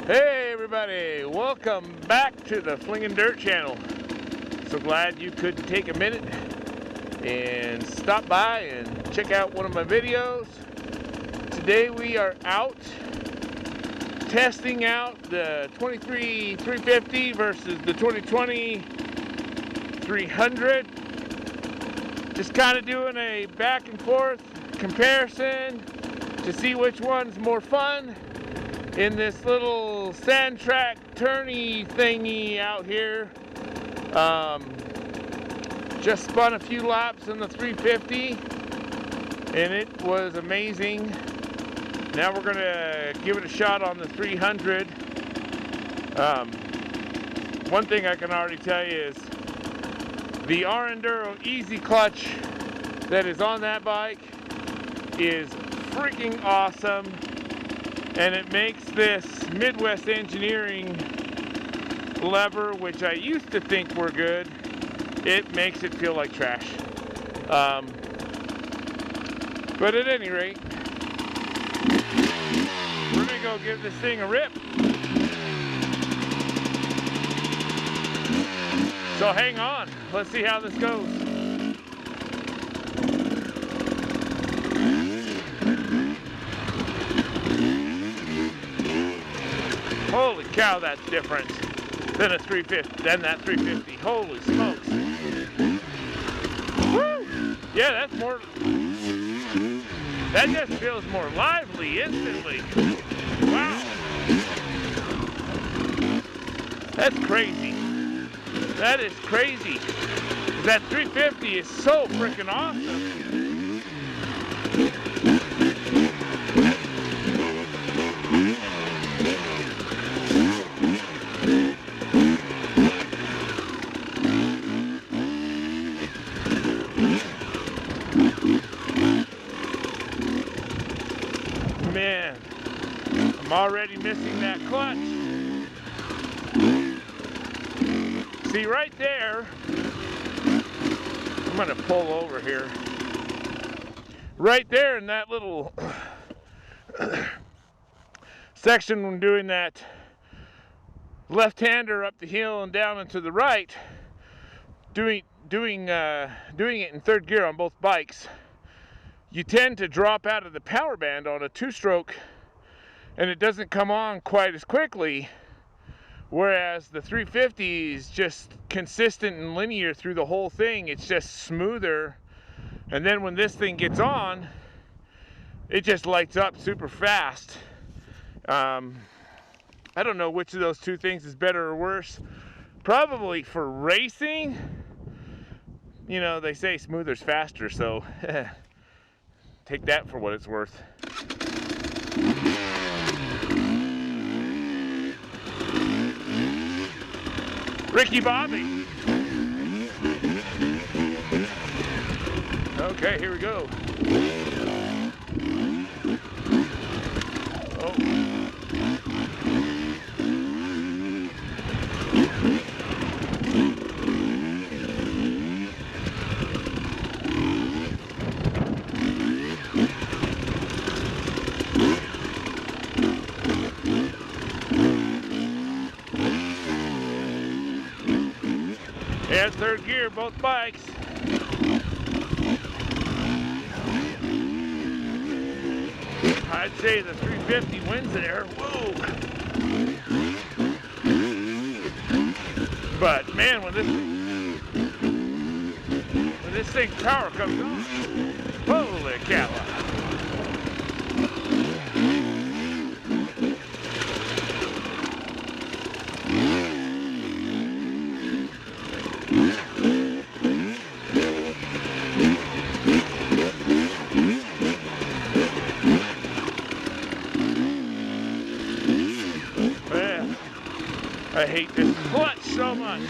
Hey everybody, welcome back to the Fling'n Dirt channel. So glad you could take a minute and stop by and check out one of my videos. Today we are out testing out the 23 350 versus the 2020 300. Just kind of doing a back and forth comparison to see which one's more fun in this little sand track turny thingy out here. Just spun a few laps in the 350 and it was amazing. Now we're gonna give it a shot on the 300. One thing I can already tell you is the R-Enduro Easy Clutch that is on that bike is freaking awesome. And it makes this Midwest engineering lever, which I used to think were good, it makes it feel like trash. But at any rate, we're gonna go give this thing a rip. So hang on, let's see how this goes. Holy cow, that's different than a 350, than that 350. Holy smokes. Woo! Yeah, that's more, that just feels more lively instantly. Wow. That's crazy. That is crazy. That 350 is so freaking awesome. Man, I'm already missing that clutch. See right there, I'm gonna pull over here. Right there in that little section when doing that left-hander up the hill and down and to the right, doing it in third gear on both bikes, you tend to drop out of the power band on a two-stroke and it doesn't come on quite as quickly, whereas the 350 is just consistent and linear through the whole thing. It's just smoother, and then when this thing gets on, it just lights up super fast. I don't know which of those two things is better or worse. Probably for racing, you know, they say smoother's faster, so take that for what it's worth. Ricky Bobby. Okay, here we go. Oh. Yeah, third gear, both bikes. I'd say the 350 wins there. Whoa! But man, when this thing's power comes on, holy cow! I hate this clutch so much.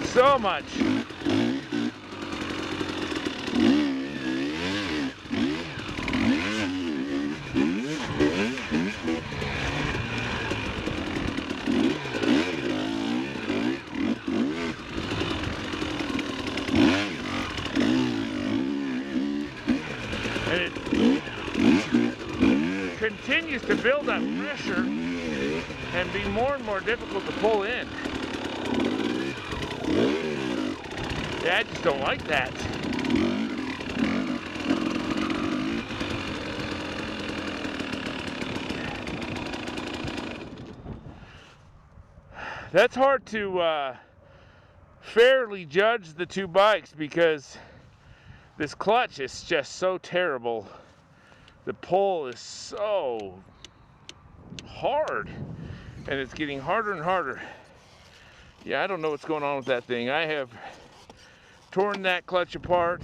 So much. continues to build up pressure and be more and more difficult to pull in. Yeah, I just don't like that. That's hard to fairly judge the two bikes because this clutch is just so terrible. The pull is so hard, and it's getting harder and harder. Yeah, I don't know what's going on with that thing. I have torn that clutch apart,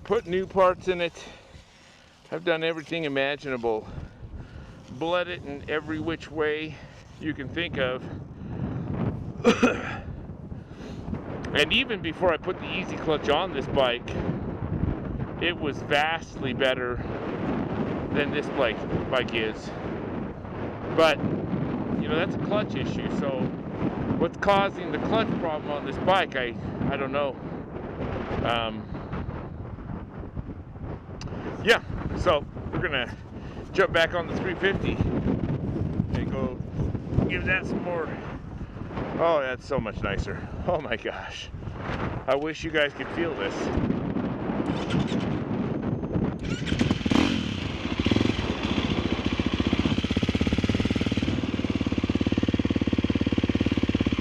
put new parts in it. I've done everything imaginable. Bled it in every which way you can think of. And even before I put the easy clutch on this bike, it was vastly better than this bike is. But, you know, that's a clutch issue, so what's causing the clutch problem on this bike, I don't know. Yeah, so we're gonna jump back on the 350 and go give that some more. Oh, that's so much nicer. Oh my gosh. I wish you guys could feel this.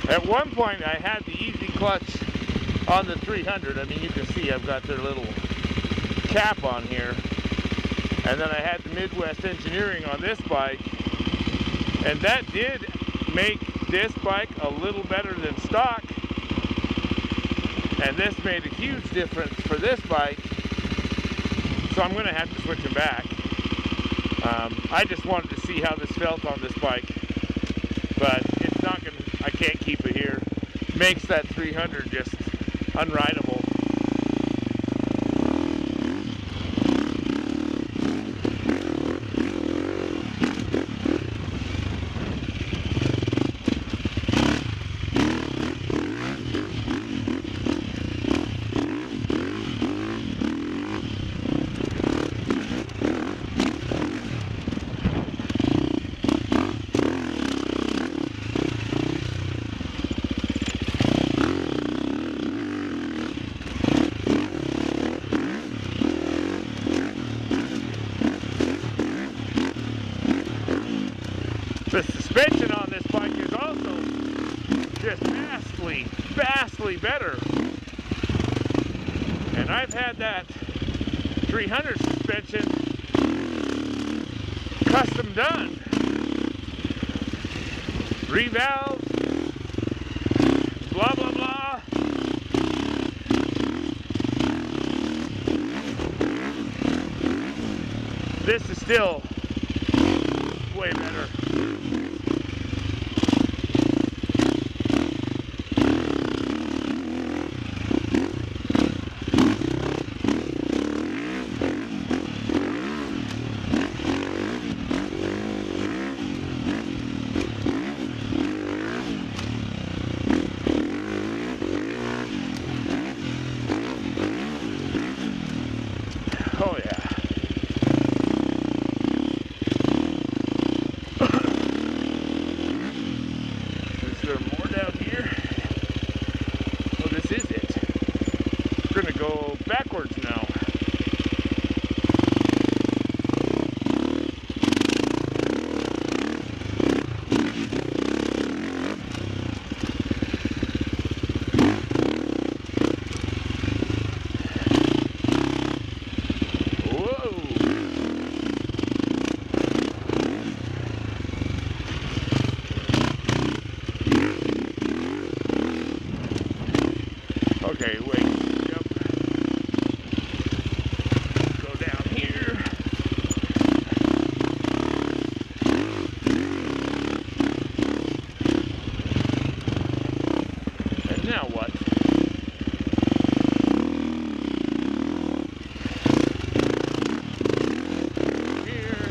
At one point I had the easy clutch on the 300. I mean, you can see I've got their little cap on here. And then I had the Midwest Engineering on this bike. And that did make this bike a little better than stock. And this made a huge difference for this bike. So I'm going to have to switch them back. I just wanted to see how this felt on this bike. But it's not going to, I can't keep it here. Makes that 300 just unrideable. The suspension on this bike is also just vastly better. And I've had that 300 suspension custom done. Revalves, blah blah blah. This is still way better. Oh yeah. Is there more down here? Oh, this is it. We're gonna go backwards now. Okay, wait, yep. Go down here. And now what? Here.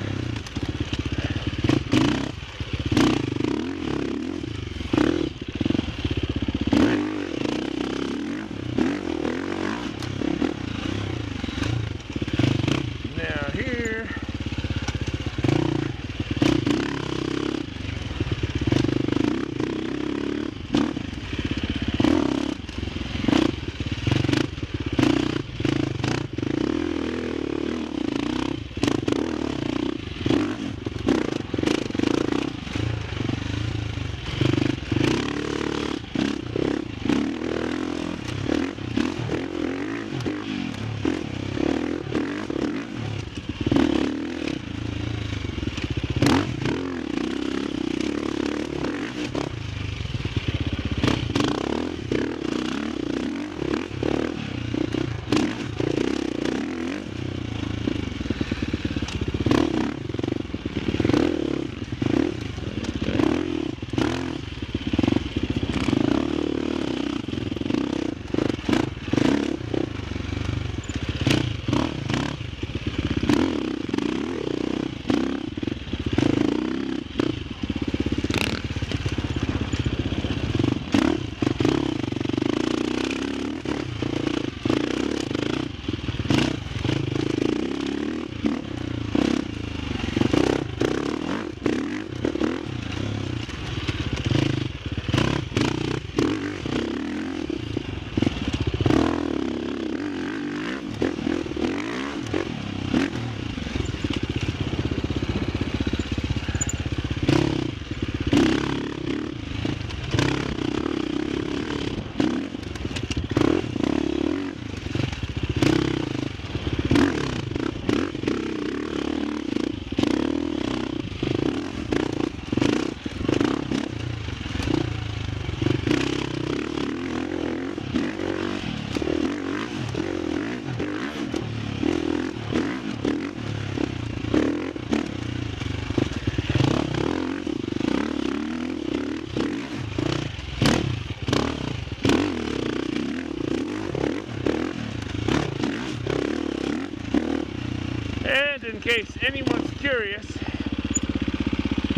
case anyone's curious,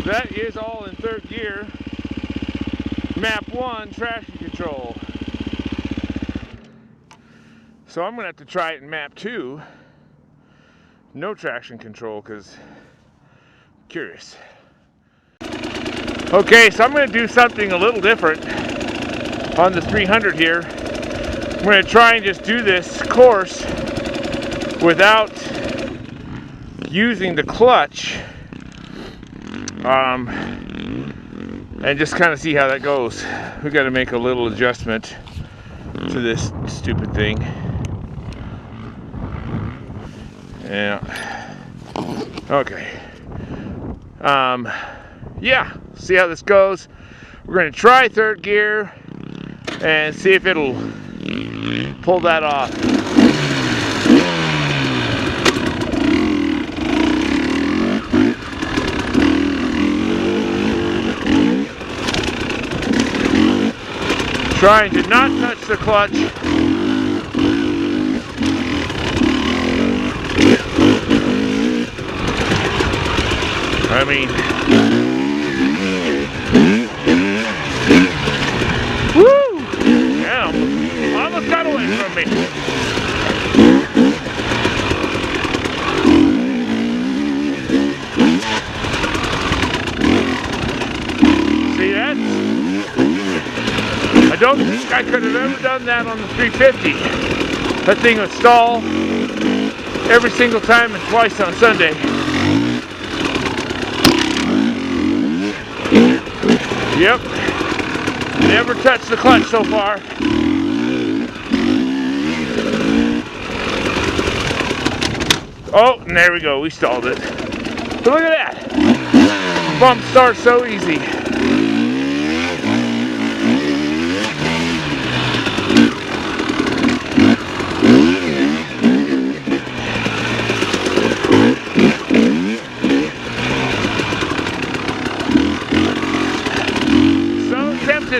that is all in third gear. Map 1, traction control. So I'm going to have to try it in map 2. No traction control, because I'm curious. Okay, so I'm going to do something a little different on the 300 here. I'm going to try and just do this course without using the clutch, and just kind of see how that goes. We got to make a little adjustment to this stupid thing. Yeah. Okay. Yeah. See how this goes. We're going to try third gear and see if it'll pull that off. Trying to not touch the clutch. I mean, woo! Yeah, almost got away from me. See that? I don't think I could have ever done that on the 350. That thing would stall every single time and twice on Sunday. Yep. Never touched the clutch so far. Oh, and there we go. We stalled it. But look at that. Bump starts so easy.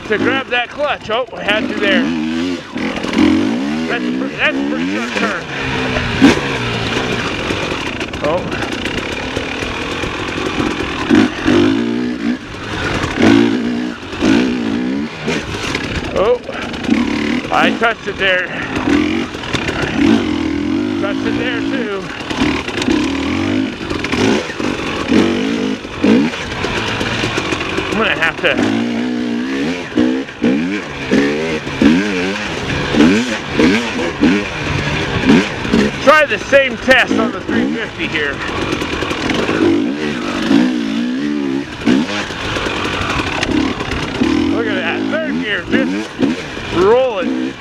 To grab that clutch. Oh, I had to there. That's a pretty short turn. Oh. Oh. I touched it there. Touched it there too. I'm gonna have to try the same test on the 350 here. Look at that, third gear, just rolling.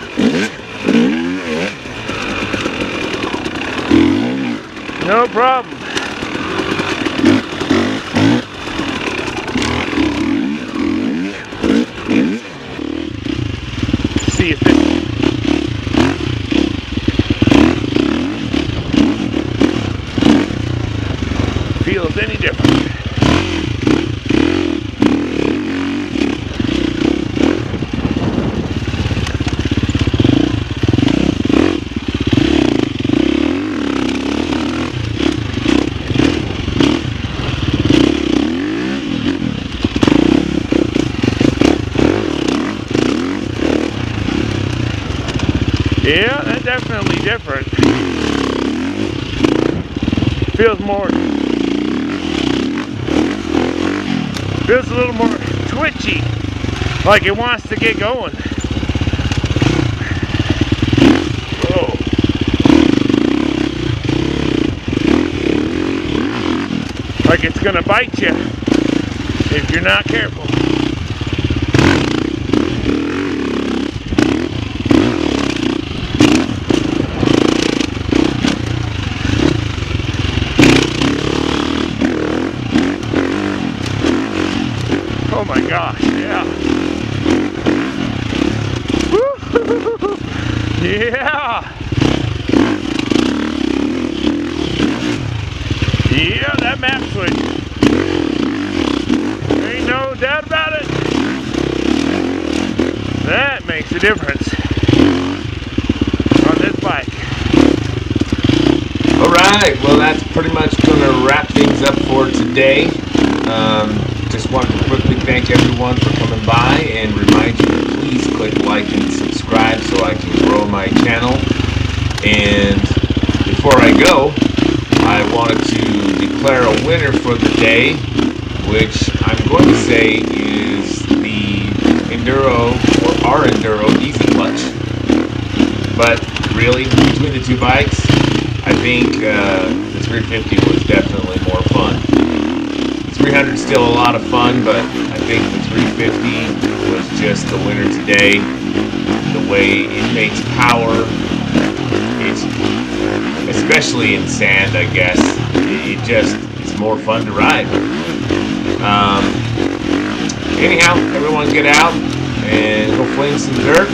No problem. See if this feels any different. Yeah, that's definitely different. Feels a little more twitchy, like it wants to get going. Whoa. Like it's gonna bite you if you're not careful. Oh my gosh, yeah. Woo-hoo-hoo-hoo. Yeah. Yeah, that map switch. Ain't no doubt about it. That makes a difference on this bike. All right. Alright, well that's pretty much going to wrap things up for today. Just wanted to quickly thank everyone for coming by and remind you to please click like and subscribe so I can grow my channel. And before I go, I wanted to declare a winner for the day, which I'm going to say is the Enduro, or our Enduro Easy Clutch. But really, between the two bikes, I think the 350 was definitely more fun. The 300 is still a lot of fun, but I think the 350 was just the winner today. The way it makes power, it's, especially in sand, I guess, it's more fun to ride. Anyhow, everyone get out and go fling some dirt,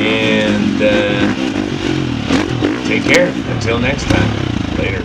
and take care. Until next time. Later.